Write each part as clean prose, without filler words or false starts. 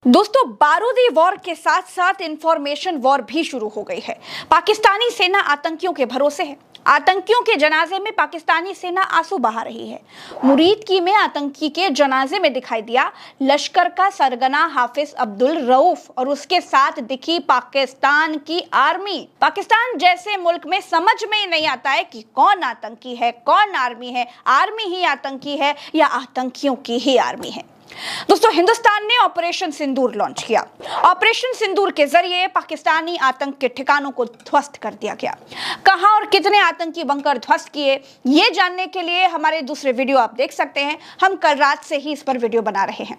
दोस्तों, बारूदी वॉर के साथ साथ इंफॉर्मेशन वॉर भी शुरू हो गई है। पाकिस्तानी सेना आतंकियों के भरोसे है। आतंकियों के जनाजे में पाकिस्तानी सेना आंसू बहा रही है। मुरीदकी में आतंकी के जनाजे में दिखाई दिया लश्कर का सरगना हाफिज अब्दुल रऊफ और उसके साथ दिखी पाकिस्तान की आर्मी। पाकिस्तान जैसे मुल्क में समझ में ही नहीं आता है कि कौन आतंकी है, कौन आर्मी है, आर्मी ही आतंकी है या आतंकियों की ही आर्मी है। दोस्तों, हिंदुस्तान ने ऑपरेशन सिंदूर लॉन्च किया। ऑपरेशन सिंदूर के जरिए पाकिस्तानी आतंक के ठिकानों को ध्वस्त कर दिया गया। कहां और कितने आतंकी बंकर ध्वस्त किए, ये जानने के लिए हमारे दूसरे वीडियो आप देख सकते हैं। हम कल रात से ही इस पर वीडियो बना रहे हैं।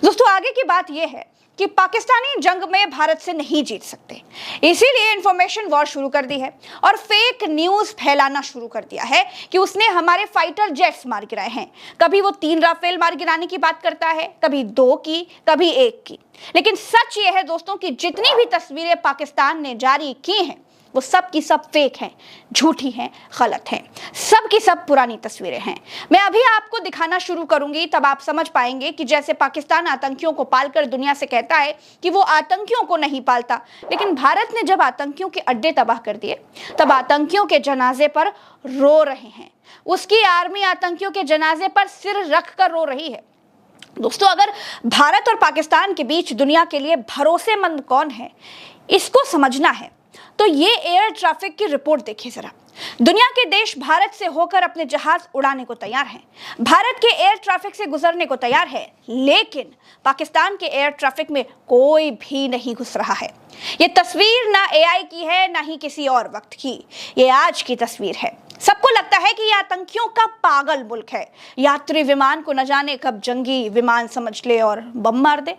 दोस्तों, आगे की बात यह है कि पाकिस्तानी जंग में भारत से नहीं जीत सकते, इसीलिए इंफॉर्मेशन वॉर शुरू कर दी है और फेक न्यूज फैलाना शुरू कर दिया है कि उसने हमारे फाइटर जेट्स मार गिराए हैं। कभी वो 3 राफेल मार गिराने की बात करता है, कभी 2 की, कभी 1 की। लेकिन सच ये है दोस्तों कि जितनी भी तस्वीरें पाकिस्तान ने जारी की हैं वो सब की सब फेक हैं, झूठी हैं, गलत हैं। सब की सब पुरानी तस्वीरें हैं। मैं अभी आपको दिखाना शुरू करूंगी, तब आप समझ पाएंगे कि जैसे पाकिस्तान आतंकियों को पालकर दुनिया से कहता है कि वो आतंकियों को नहीं पालता, लेकिन भारत ने जब आतंकियों के अड्डे तबाह कर दिए तब आतंकियों के जनाजे पर रो रहे हैं। उसकी आर्मी आतंकियों के जनाजे पर सिर रख कर रो रही है। दोस्तों, अगर भारत और पाकिस्तान के बीच दुनिया के लिए भरोसेमंद कौन है, इसको समझना है तो ये एयर ट्रैफिक की रिपोर्ट देखिए जरा। दुनिया के देश भारत से होकर अपने जहाज उड़ाने को तैयार हैं, भारत के एयर ट्रैफिक से गुजरने को तैयार है, लेकिन पाकिस्तान के एयर ट्रैफिक में कोई भी नहीं घुस रहा है। ये तस्वीर ना एआई की है, ना ही किसी और वक्त की, ये आज की तस्वीर है। सबको लगता है कि ये आतंकियों का पागल मुल्क है। यात्री विमान को न जाने कब जंगी विमान समझ ले और बम मार दे,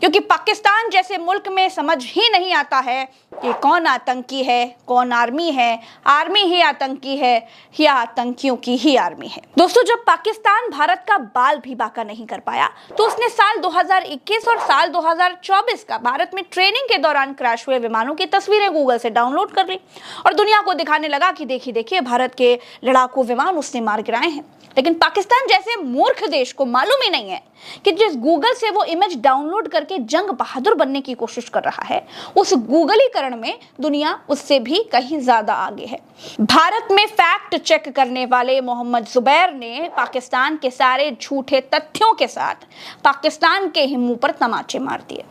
क्योंकि पाकिस्तान जैसे मुल्क में समझ ही नहीं आता है कि कौन आतंकी है, कौन आर्मी है, आर्मी ही आतंकी है या आतंकियों की ही आर्मी है। दोस्तों, जब पाकिस्तान भारत का बाल भी बांका नहीं कर पाया तो उसने साल 2021 और साल 2024 का भारत में ट्रेनिंग के दौरान क्रैश हुए विमानों की तस्वीरें गूगल से डाउनलोड कर ली और दुनिया को दिखाने लगा कि देखिए भारत के लड़ाकू विमान उसने मार गिराए हैं। लेकिन पाकिस्तान जैसे मूर्ख देश को मालूम ही नहीं है कि जिस गूगल से वो इमेज डाउनलोड करके जंग बहादुर बनने की कोशिश कर रहा है, उस गूगलीकरण में दुनिया उससे भी कहीं ज्यादा आगे है। भारत में फैक्ट चेक करने वाले मोहम्मद जुबैर ने पाकिस्तान के सारे झूठे तथ्यों के साथ पाकिस्तान के मुंह पर तमाचे मार दिए।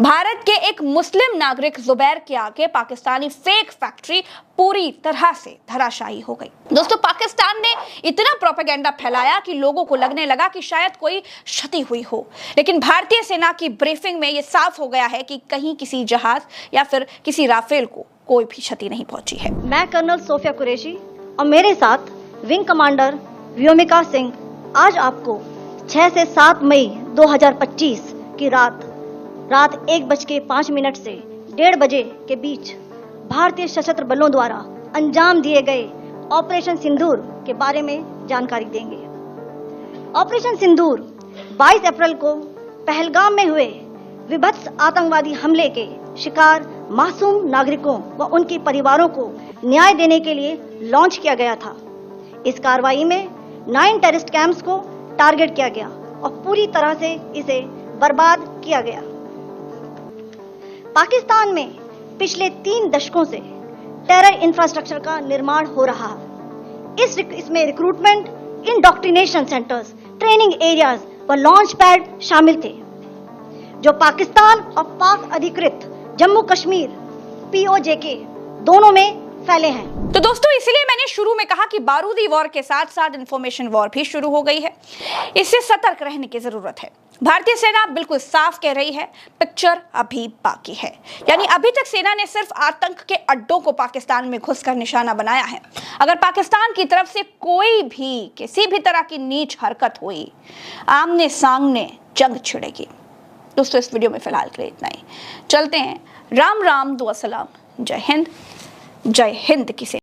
भारत के एक मुस्लिम नागरिक जुबैर के आगे पाकिस्तानी फेक फैक्ट्री पूरी तरह से धराशायी हो गई। दोस्तों, पाकिस्तान ने इतना प्रोपेगेंडा फैलाया कि लोगों को लगने लगा कि शायद कोई क्षति हुई हो, लेकिन भारतीय सेना की ब्रीफिंग में यह साफ हो गया है कि कहीं किसी जहाज या फिर किसी राफेल को कोई भी क्षति नहीं पहुंची है। मैं कर्नल सोफिया कुरैशी और मेरे साथ विंग कमांडर व्योमिका सिंह आज आपको 6 से 7 मई 2025 की रात 1:05 से 1:30 बजे के बीच भारतीय सशस्त्र बलों द्वारा अंजाम दिए गए ऑपरेशन सिंदूर के बारे में जानकारी देंगे। ऑपरेशन सिंदूर 22 अप्रैल को पहलगाम में हुए विभत्स आतंकवादी हमले के शिकार मासूम नागरिकों व उनके परिवारों को न्याय देने के लिए लॉन्च किया गया था। इस कार्रवाई में 9 टेररिस्ट कैंप्स को टारगेट किया गया और पूरी तरह से इसे बर्बाद किया गया। पाकिस्तान में पिछले 3 दशकों से टेरर इंफ्रास्ट्रक्चर का निर्माण हो रहा है। इसमें recruitment, indoctrination centres, training areas व लॉन्च पैड शामिल थे, जो पाकिस्तान और पाक अधिकृत जम्मू कश्मीर POJK दोनों में फैले हैं। तो दोस्तों, इसलिए मैंने शुरू में कहा कि बारूदी वॉर के साथ साथ इंफॉर्मेशन वॉर भी शुरू हो गई है। इससे सतर्क रहने की जरूरत है। भारतीय सेना बिल्कुल साफ कह रही है, पिक्चर अभी बाकी है। यानी अभी तक सेना ने सिर्फ आतंक के अड्डों को पाकिस्तान में घुसकर निशाना बनाया है। अगर पाकिस्तान की तरफ से कोई भी किसी भी तरह की नीच हरकत हुई, आमने सामने जंग छिड़ेगी। दोस्तों, इस वीडियो में फिलहाल के लिए इतना ही। चलते हैं। राम राम, दुआ सलाम, जय हिंद की सेना।